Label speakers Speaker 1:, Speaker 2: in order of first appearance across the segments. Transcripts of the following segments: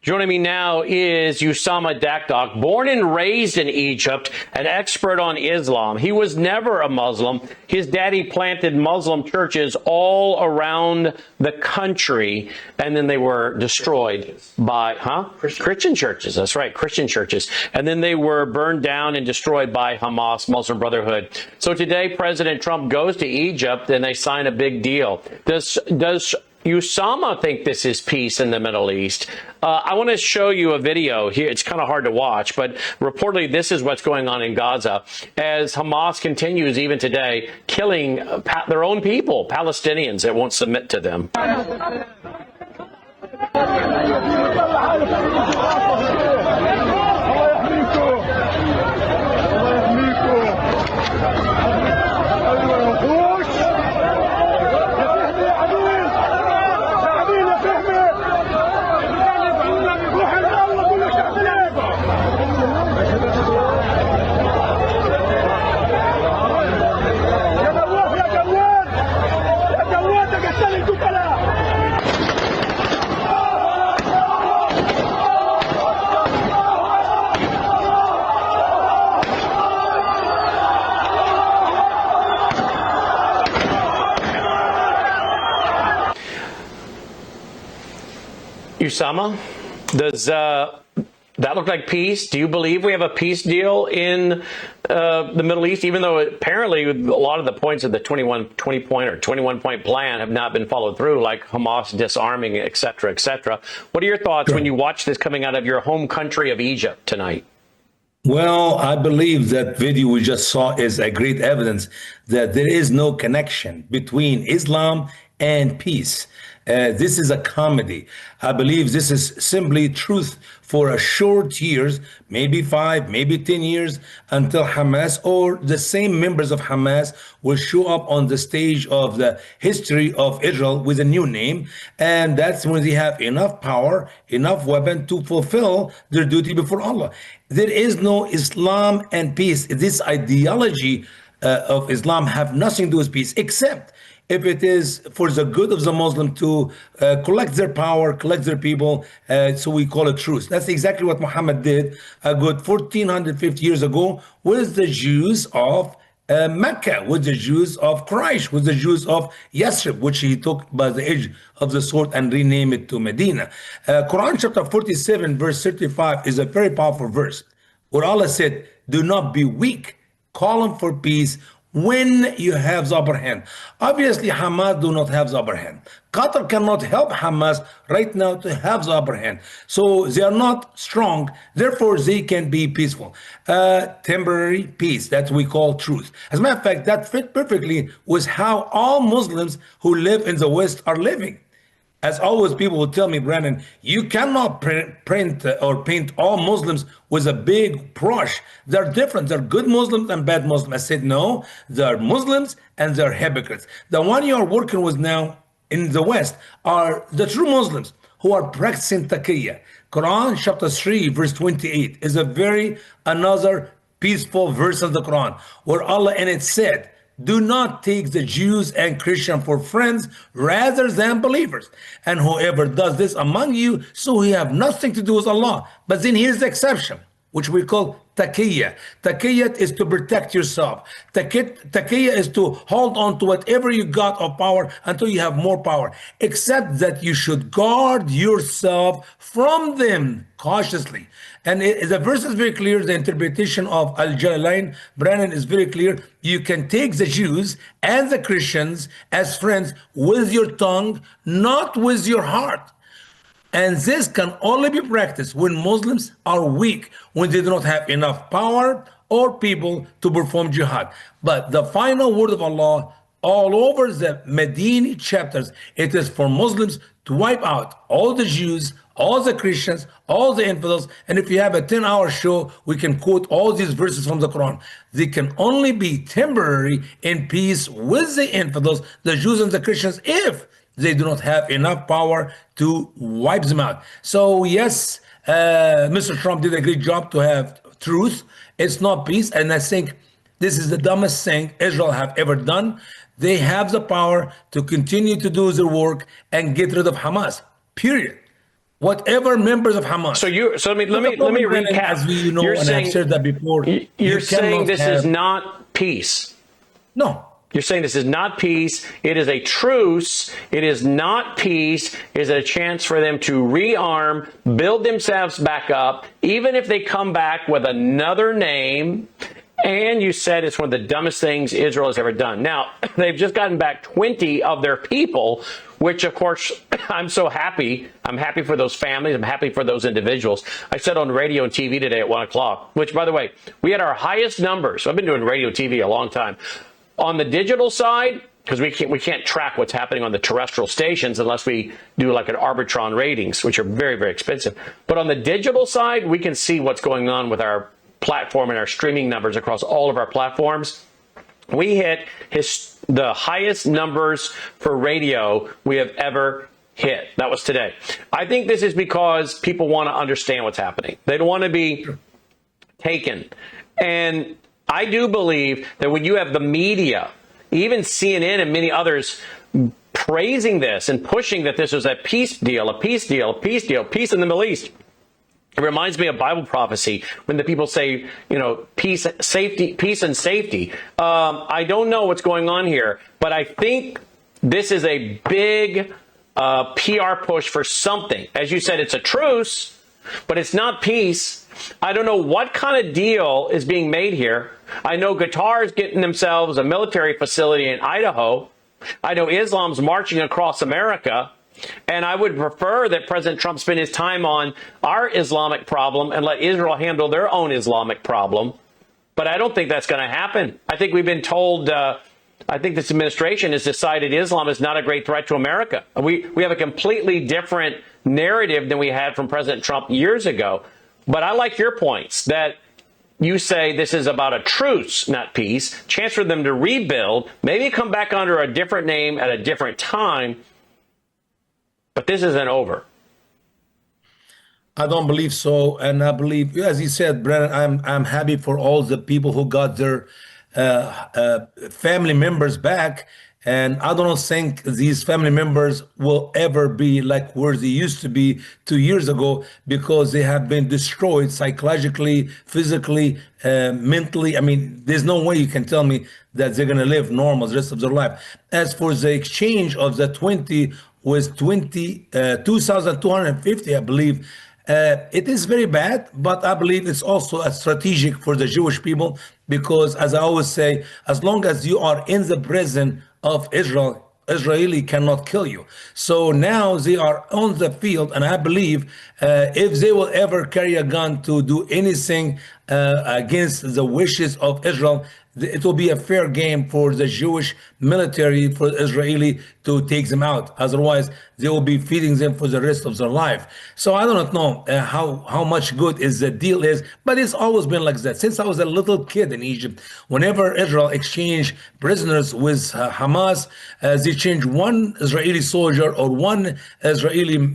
Speaker 1: Joining me now is Usama Dakdok, born and raised in Egypt, an expert on Islam. He was never a Muslim. His daddy planted Muslim churches all around the country, and then they were destroyed by, Christian churches. That's right, Christian churches. And then they were burned down and destroyed by Hamas, Muslim Brotherhood. So today, President Trump goes to Egypt and they sign a big deal. Does Usama think this is peace in the Middle East? I want to show you a video here. It's kind of hard to watch, but reportedly this is what's going on in Gaza as Hamas continues even today killing their own people, Palestinians that won't submit to them. Usama, does that look like peace? Do you believe we have a peace deal in the Middle East, even though apparently a lot of the points of the 21-point plan have not been followed through, like Hamas disarming, et cetera, et cetera? What are your thoughts when you watch this coming out of your home country of Egypt tonight?
Speaker 2: Well, I believe that video we just saw is a great evidence that there is no connection between Islam and peace. This is a comedy. I believe this is simply truth for a short years, maybe 5, maybe 10 years, until Hamas or the same members of Hamas will show up on the stage of the history of Israel with a new name. And that's when they have enough power, enough weapon to fulfill their duty before Allah. There is no Islam and peace. This ideology of Islam have nothing to do with peace, except if it is for the good of the Muslim to collect their power, collect their people, so we call it truce. That's exactly what Muhammad did a good 1450 years ago with the Jews of Mecca, with the Jews of Quraysh, with the Jews of Yathrib, which he took by the edge of the sword and renamed it to Medina. Quran chapter 47, verse 35 is a very powerful verse where Allah said, "Do not be weak, call them for peace when you have the upper hand." Obviously, Hamas do not have the upper hand. Qatar cannot help Hamas right now to have the upper hand. So they are not strong, therefore they can be peaceful. Temporary peace, that we call truth. As a matter of fact, that fit perfectly with how all Muslims who live in the West are living. As always, people will tell me, Brandon, you cannot print or paint all Muslims with a big brush. They're different. They're good Muslims and bad Muslims. I said, no, they're Muslims and they're hypocrites. The one you are working with now in the West are the true Muslims who are practicing taqiyya. Quran chapter 3, verse 28 is another peaceful verse of the Quran where Allah in it said, "Do not take the Jews and Christians for friends rather than believers. And whoever does this among you, so he have nothing to do with Allah." But then here's the exception, which we call taqiyya. Taqiyya is to protect yourself. Taqiyya is to hold on to whatever you got of power until you have more power. Except that you should guard yourself from them cautiously. And the verse is very clear. The interpretation of Al-Jalalain, Brandon, is very clear. You can take the Jews and the Christians as friends with your tongue, not with your heart. And this can only be practiced when Muslims are weak, when they do not have enough power or people to perform jihad. But the final word of Allah, all over the Medini chapters, it is for Muslims to wipe out all the Jews, all the Christians, all the infidels. And if you have a 10-hour show, we can quote all these verses from the Quran. They can only be temporary in peace with the infidels, the Jews and the Christians, if they do not have enough power to wipe them out. So yes, Mr. Trump did a great job to have truth. It's not peace. And I think this is the dumbest thing Israel have ever done. They have the power to continue to do their work and get rid of Hamas, period. Whatever members of Hamas.
Speaker 1: So let
Speaker 2: But the
Speaker 1: me
Speaker 2: problem, Brennan,
Speaker 1: recap.
Speaker 2: as we know,
Speaker 1: You're
Speaker 2: and I've
Speaker 1: saying
Speaker 2: said that before,
Speaker 1: you're
Speaker 2: you
Speaker 1: saying
Speaker 2: cannot
Speaker 1: this is
Speaker 2: have
Speaker 1: not peace.
Speaker 2: no.
Speaker 1: You're saying this is not peace. It is a truce. It is not peace. It is a chance for them to rearm, build themselves back up, even if they come back with another name. And you said it's one of the dumbest things Israel has ever done. Now, they've just gotten back 20 of their people, which, of course, I'm so happy. I'm happy for those families. I'm happy for those individuals. I said on radio and TV today at 1 o'clock, which, by the way, we had our highest numbers. I've been doing radio and TV a long time. On the digital side, because we can't track what's happening on the terrestrial stations unless we do like an Arbitron ratings, which are very, very expensive. But on the digital side, we can see what's going on with our platform and our streaming numbers across all of our platforms. We hit the highest numbers for radio we have ever hit. That was today. I think this is because people want to understand what's happening. They don't want to be taken. And I do believe that when you have the media, even CNN and many others, praising this and pushing that this was a peace deal, peace in the Middle East. It reminds me of Bible prophecy when the people say, peace, safety, peace and safety. I don't know what's going on here, but I think this is a big PR push for something. As you said, it's a truce, but it's not peace. I don't know what kind of deal is being made here. I know Qatar is getting themselves a military facility in Idaho. I know Islam's marching across America. And I would prefer that President Trump spend his time on our Islamic problem and let Israel handle their own Islamic problem. But I don't think that's going to happen. I think we've been told, I think this administration has decided Islam is not a great threat to America. We have a completely different narrative than we had from President Trump years ago. But I like your points that you say this is about a truce, not peace, chance for them to rebuild, maybe come back under a different name at a different time. But this isn't over.
Speaker 2: I don't believe so, and I believe, as you said, Brennan, I'm happy for all the people who got their family members back, and I don't think these family members will ever be like where they used to be 2 years ago because they have been destroyed psychologically, physically, mentally. I mean, there's no way you can tell me that they're going to live normal the rest of their life. As for the exchange of the 20 with 2,250, I believe. It is very bad, but I believe it's also a strategic for the Jewish people because, as I always say, as long as you are in the prison of Israel, Israeli cannot kill you. So now they are on the field, and I believe if they will ever carry a gun to do anything against the wishes of Israel, it will be a fair game for the Jewish military, for Israeli to take them out. Otherwise, they will be feeding them for the rest of their life. So I do not know how much good is the deal is, but it's always been like that. Since I was a little kid in Egypt, whenever Israel exchanged prisoners with Hamas, they changed one Israeli soldier or one Israeli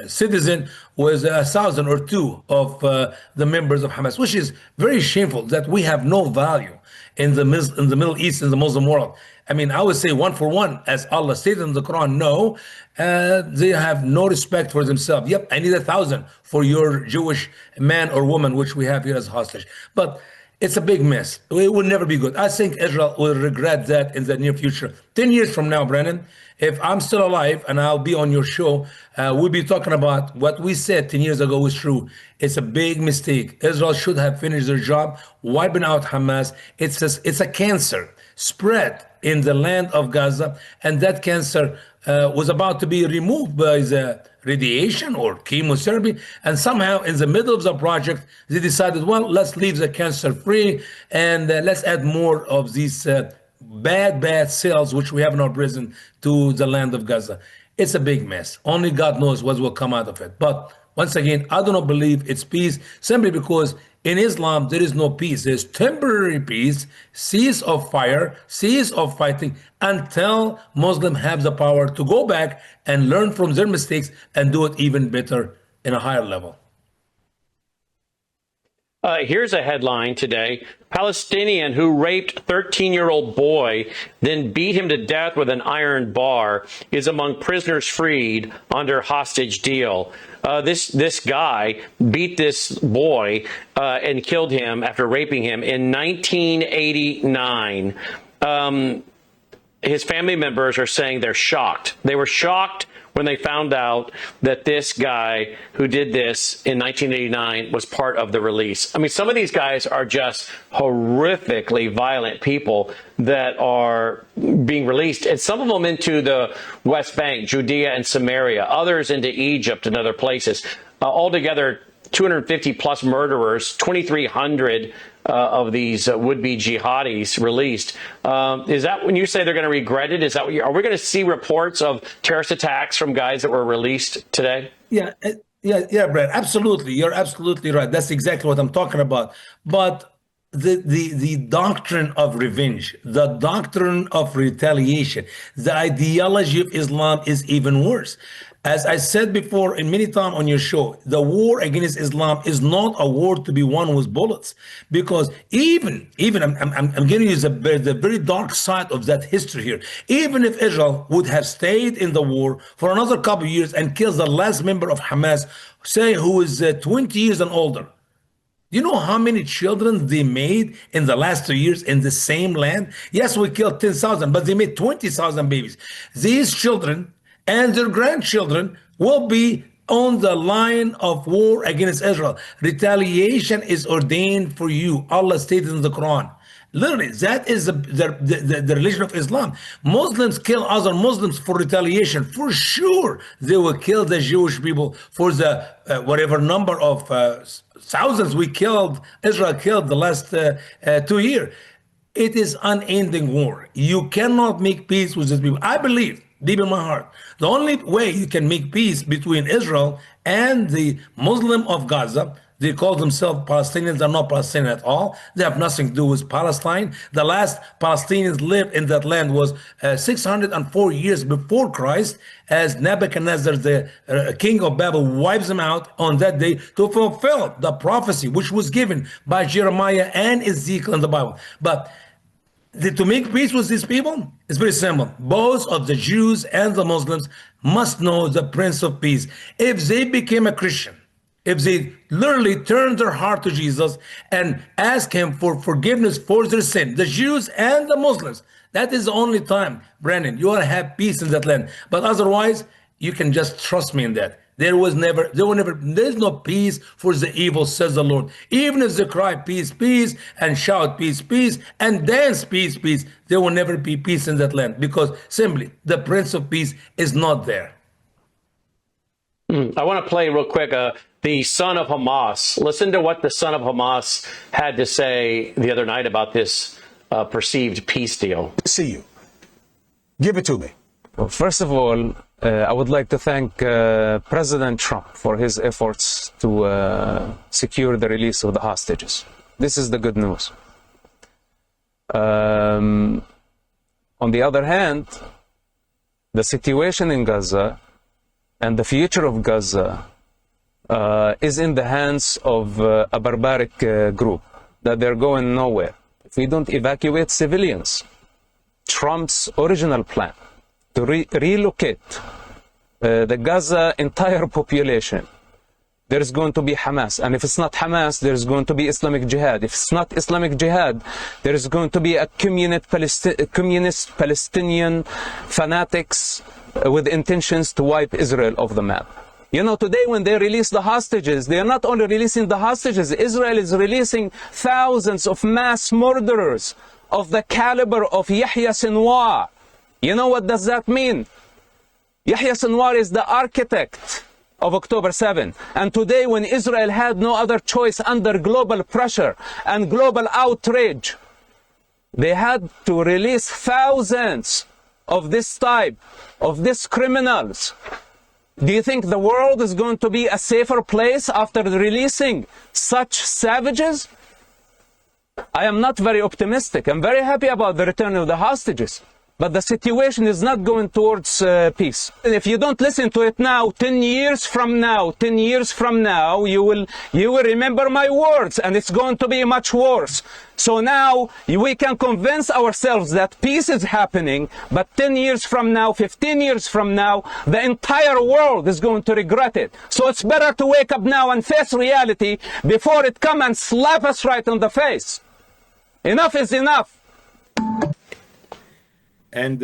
Speaker 2: citizen with 1,000 or two of the members of Hamas, which is very shameful that we have no value in the Middle East, in the Muslim world. I mean, I would say 1 for 1, as Allah stated in the Quran. No, they have no respect for themselves. Yep, I need 1,000 for your Jewish man or woman, which we have here as hostage. But it's a big mess. It will never be good. I think Israel will regret that in the near future. 10 years from now, Brennan, if I'm still alive and I'll be on your show, we'll be talking about what we said 10 years ago was true. It's a big mistake. Israel should have finished their job, wiping out Hamas. It's a cancer spread in the land of Gaza, and that cancer was about to be removed by the radiation or chemotherapy, and somehow in the middle of the project, they decided, well, let's leave the cancer free, and let's add more of these bad cells which we have in our prison to the land of Gaza. It's a big mess. Only God knows what will come out of it. But once again, I do not believe it's peace simply because in Islam there is no peace. There's temporary peace, cease of fire, cease of fighting until Muslims have the power to go back and learn from their mistakes and do it even better in a higher level.
Speaker 1: Here's a headline today. Palestinian who raped 13-year-old boy, then beat him to death with an iron bar, is among prisoners freed under hostage deal. This guy beat this boy and killed him after raping him in 1989. His family members are saying they're shocked. They were shocked when they found out that this guy who did this in 1989 was part of the release. I mean, some of these guys are just horrifically violent people that are being released, and some of them into the West Bank, Judea and Samaria, others into Egypt and other places. Altogether, 250 plus murderers, 2,300 of these would-be jihadis released. Is that when you say they're going to regret it? Is that what are we going to see reports of terrorist attacks from guys that were released today?
Speaker 2: Yeah, Brad. Absolutely, you're absolutely right. That's exactly what I'm talking about. But the doctrine of revenge, the doctrine of retaliation, the ideology of Islam is even worse. As I said before, and many times on your show, the war against Islam is not a war to be won with bullets, because even I'm going to use the very dark side of that history here. Even if Israel would have stayed in the war for another couple of years and killed the last member of Hamas, say who is 20 years and older, you know how many children they made in the last 2 years in the same land? Yes, we killed 10,000, but they made 20,000 babies. These children and their grandchildren will be on the line of war against Israel. Retaliation is ordained for you. Allah stated in the Quran. Literally, that is the religion of Islam. Muslims kill other Muslims for retaliation. For sure, they will kill the Jewish people for the whatever number of thousands we killed, Israel killed the last 2 years. It is unending war. You cannot make peace with these people. I believe, deep in my heart, the only way you can make peace between Israel and the Muslim of Gaza, they call themselves Palestinians, they're not Palestinian at all. They have nothing to do with Palestine. The last Palestinians lived in that land was 604 years before Christ, as Nebuchadnezzar, the king of Babel, wipes them out on that day to fulfill the prophecy which was given by Jeremiah and Ezekiel in the Bible. But to make peace with these people, it's very simple. Both of the Jews and the Muslims must know the Prince of Peace. If they became a Christian, if they literally turn their heart to Jesus and ask him for forgiveness for their sin, the Jews and the Muslims, that is the only time, Brandon, you will have peace in that land. But otherwise, you can just trust me in that. There's no peace for the evil, says the Lord. Even if they cry peace, peace, and shout peace, peace, and dance peace, peace, there will never be peace in that land, because simply the Prince of Peace is not there.
Speaker 1: I want to play real quick the son of Hamas. Listen to what the son of Hamas had to say the other night about this perceived peace deal.
Speaker 3: See you. Give it to me.
Speaker 4: Well, first of all, I would like to thank President Trump for his efforts to secure the release of the hostages. This is the good news. On the other hand, the situation in Gaza and the future of Gaza is in the hands of a barbaric group, that they're going nowhere. If we don't evacuate civilians, Trump's original plan to relocate the Gaza entire population, there's going to be Hamas. And if it's not Hamas, there's going to be Islamic Jihad. If it's not Islamic Jihad, there's going to be a communist Palestinian fanatics with intentions to wipe Israel off the map. You know, today when they release the hostages, they are not only releasing the hostages, Israel is releasing thousands of mass murderers of the caliber of Yahya Sinwar. You know what does that mean? Yahya Sinwar is the architect of October 7. And today, when Israel had no other choice under global pressure and global outrage, they had to release thousands of this type, of these criminals. Do you think the world is going to be a safer place after releasing such savages? I am not very optimistic. I'm very happy about the return of the hostages. but the situation is not going towards peace. And if you don't listen to it now, 10 years from now, 10 years from now, you will remember my words, and it's going to be much worse. So now we can convince ourselves that peace is happening, but 10 years from now, 15 years from now, the entire world is going to regret it. So it's better to wake up now and face reality before it come and slap us right on the face. Enough is enough.
Speaker 2: And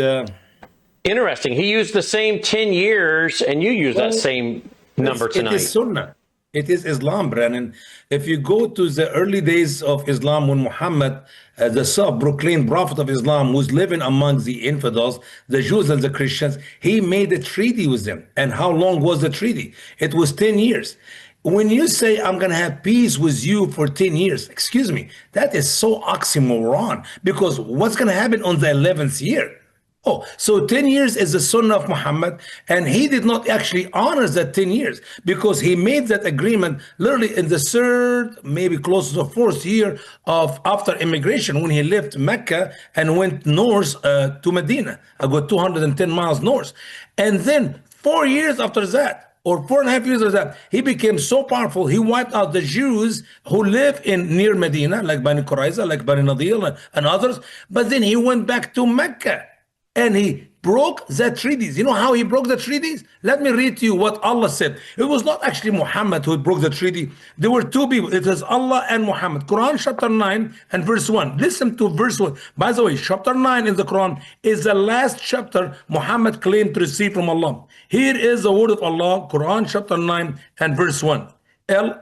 Speaker 1: Interesting. He used the same 10 years, and you use that same number tonight.
Speaker 2: It is Sunnah. It is Islam, Brennan. If you go to the early days of Islam, when Muhammad, the self-proclaimed prophet of Islam, was living among the infidels, the Jews and the Christians, he made a treaty with them. And how long was the treaty? It was 10 years. When you say, I'm going to have peace with you for 10 years, excuse me, that is so oxymoron, because what's going to happen on the 11th year? Oh, so 10 years is the sunnah of Muhammad, and he did not actually honor that 10 years because he made that agreement literally in the third, maybe close to the fourth year of after immigration, when he left Mecca and went north to Medina, about 210 miles north. And then 4 years after that, or 4.5 years after that, he became so powerful, he wiped out the Jews who live in near Medina, like Bani Qurayza, like Bani Nadir and others. But then he went back to Mecca. And he broke the treaties. You know how he broke the treaties? Let me read to you what Allah said. It was not actually Muhammad who broke the treaty. There were two people. It was Allah and Muhammad. Quran chapter 9 and verse 1. Listen to verse 1. By the way, chapter 9 in the Quran is the last chapter Muhammad claimed to receive from Allah. Here is the word of Allah, Quran chapter 9 and verse 1.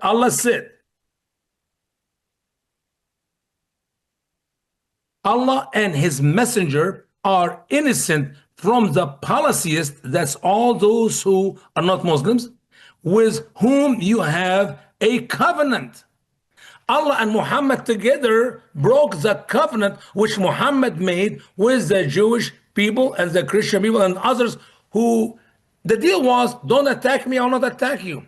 Speaker 2: Allah said, Allah and his messenger are innocent from the polytheists, that's all those who are not Muslims, with whom you have a covenant. Allah and Muhammad together broke the covenant which Muhammad made with the Jewish people and the Christian people and others who, the deal was, don't attack me, I'll not attack you.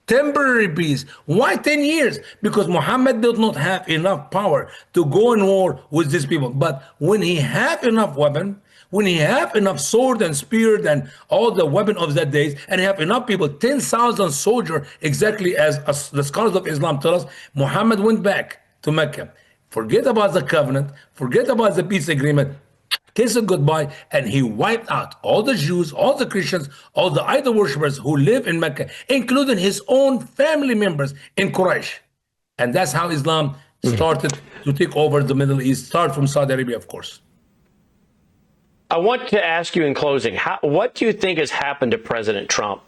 Speaker 2: Temporary peace. Why 10 years? Because Muhammad did not have enough power to go in war with these people. But when he had enough weapon, when he had enough sword and spear and all the weapon of that days, and he have enough people, 10,000 soldiers, exactly as the scholars of Islam tell us, Muhammad went back to Mecca. Forget about the covenant, forget about the peace agreement, kiss it goodbye, and he wiped out all the Jews, all the Christians, all the idol worshippers who live in Mecca, including his own family members in Quraysh. And that's how Islam started to take over the Middle East, start from Saudi Arabia, of course.
Speaker 1: I want to ask you in closing, what do you think has happened to President Trump?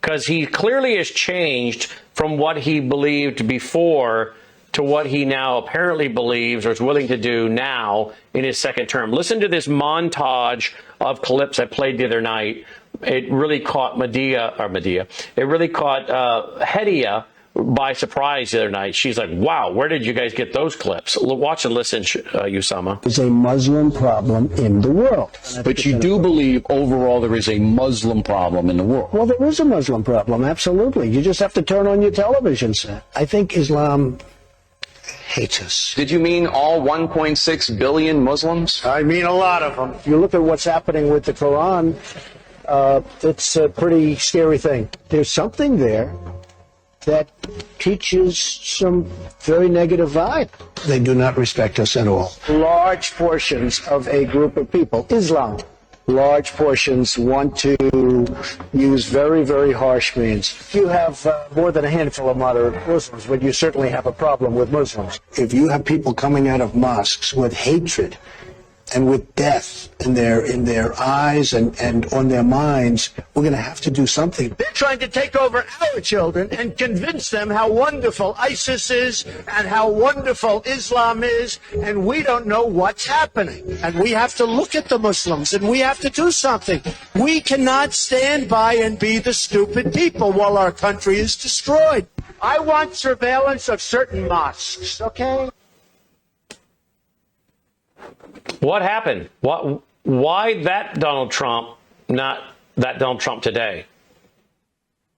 Speaker 1: Because he clearly has changed from what he believed before to what he now apparently believes or is willing to do now in his second term. Listen to this montage of clips I played the other night. It really caught It really caught Hedia by surprise the other night. She's like, wow, where did you guys get those clips? Watch and listen, Usama.
Speaker 5: There's a Muslim problem in the world.
Speaker 6: But you do believe overall there is a Muslim problem in the world?
Speaker 5: Well, there is a Muslim problem, absolutely. You just have to turn on your television set. I think Islam hates us.
Speaker 6: Did you mean all 1.6 billion Muslims?
Speaker 5: I mean a lot of them. If you look at what's happening with the Quran, it's a pretty scary thing. There's something there that teaches some very negative vibe. They do not respect us at all. Large portions of a group of people, Islam, large portions want to use very, very harsh means. You have more than a handful of moderate Muslims, but you certainly have a problem with Muslims. If you have people coming out of mosques with hatred and with death in their eyes and on their minds, we're going to have to do something. They're trying to take over our children and convince them how wonderful ISIS is and how wonderful Islam is, and we don't know what's happening. And we have to look at the Muslims and we have to do something. We cannot stand by and be the stupid people while our country is destroyed. I want surveillance of certain mosques, okay?
Speaker 1: What happened? Why that Donald Trump, not that Donald Trump today?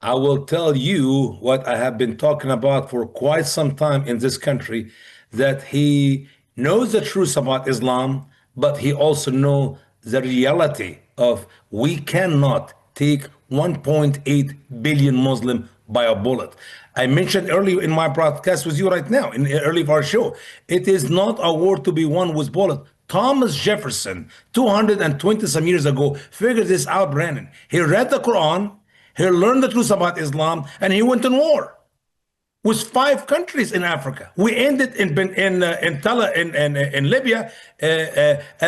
Speaker 2: I will tell you what I have been talking about for quite some time in this country, that he knows the truth about Islam, but he also know the reality of we cannot take 1.8 billion Muslim by a bullet. I mentioned earlier in my broadcast with you right now, in early of our show, it is not a war to be won with bullet. Thomas Jefferson, 220 some years ago, figured this out, Brandon. He read the Quran, he learned the truth about Islam, and he went in war with 5 countries in Africa. We ended in Libya,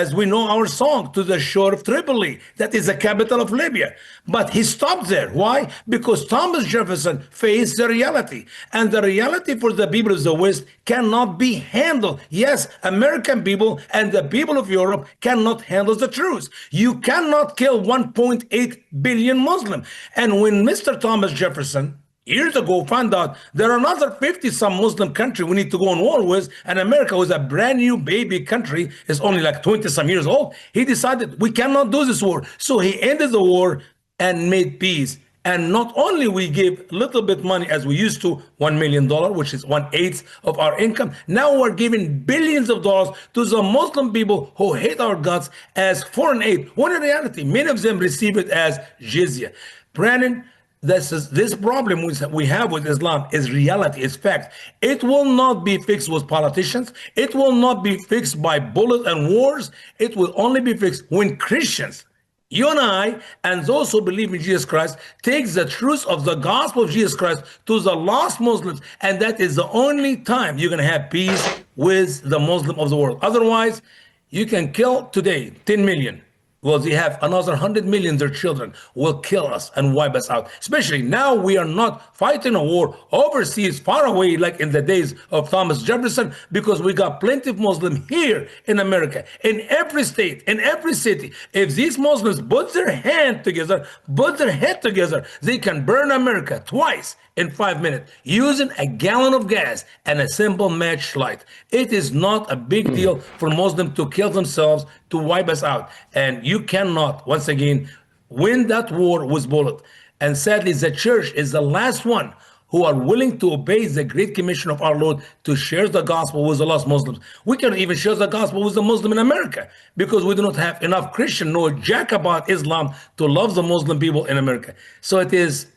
Speaker 2: as we know our song, to the shore of Tripoli. That is the capital of Libya. But he stopped there. Why? Because Thomas Jefferson faced the reality. And the reality for the people of the West cannot be handled. Yes, American people and the people of Europe cannot handle the truth. You cannot kill 1.8 billion Muslims. And when Mr. Thomas Jefferson years ago found out there are another 50 some Muslim country we need to go on war with, and America was a brand new baby country, is only like 20 some years old, he decided we cannot do this war. So he ended the war and made peace. And not only we give a little bit money as we used to, $1 million, which is 1/8 of our income. Now we're giving billions of dollars to the Muslim people who hate our guts as foreign aid, when in reality, many of them receive it as jizya. Brandon, this problem we have with Islam is reality, is fact. It will not be fixed with politicians. It will not be fixed by bullets and wars. It will only be fixed when Christians, you and I, and those who believe in Jesus Christ, take the truth of the gospel of Jesus Christ to the lost Muslims. And that is the only time you're going to have peace with the Muslim of the world. Otherwise, you can kill today 10 million. Well, they have another 100 million, their children will kill us and wipe us out. Especially now we are not fighting a war overseas, far away, like in the days of Thomas Jefferson, because we got plenty of Muslims here in America, in every state, in every city. If these Muslims put their hand together, put their head together, they can burn America twice in 5 minutes using a gallon of gas and a simple matchlight. It is not a big deal for Muslims to kill themselves, to wipe us out. And you cannot, once again, win that war with bullet. And sadly, the church is the last one who are willing to obey the great commission of our Lord to share the gospel with the lost Muslims. We cannot even share the gospel with the Muslim in America because we do not have enough Christian nor jack about Islam to love the Muslim people in America. So it's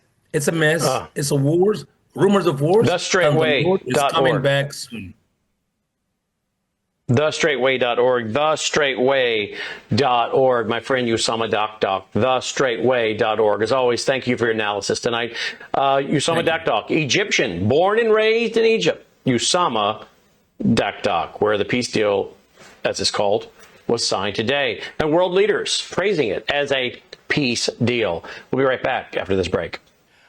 Speaker 2: a mess. It's a wars, rumors of wars.
Speaker 1: TheStraightWay.org.
Speaker 2: Is coming back soon.
Speaker 1: TheStraightWay.org. TheStraightWay.org. My friend Usama Dakdok. TheStraightWay.org. As always, thank you for your analysis tonight. Usama Dakdok, Egyptian, born and raised in Egypt. Usama Dakdok, where the peace deal, as it's called, was signed today. And world leaders praising it as a peace deal. We'll be right back after this break.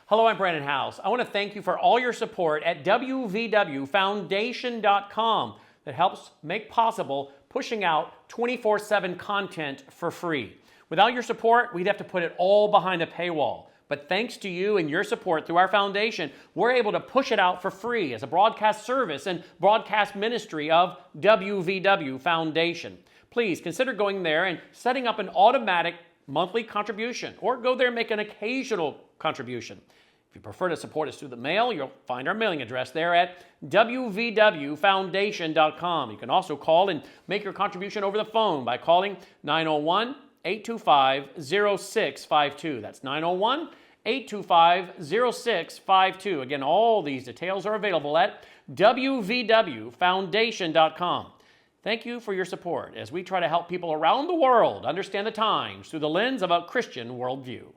Speaker 1: Hello, I'm Brandon House. I want to thank you for all your support at wvwfoundation.com that helps make possible pushing out 24/7 content for free. Without your support, we'd have to put it all behind a paywall. But thanks to you and your support through our foundation, we're able to push it out for free as a broadcast service and broadcast ministry of WVW Foundation. Please consider going there and setting up an automatic monthly contribution, or go there and make an occasional contribution. If you prefer to support us through the mail, you'll find our mailing address there at wvwfoundation.com. You can also call and make your contribution over the phone by calling 901-825-0652. That's 901-825-0652. Again, all these details are available at wvwfoundation.com. Thank you for your support as we try to help people around the world understand the times through the lens of a Christian worldview.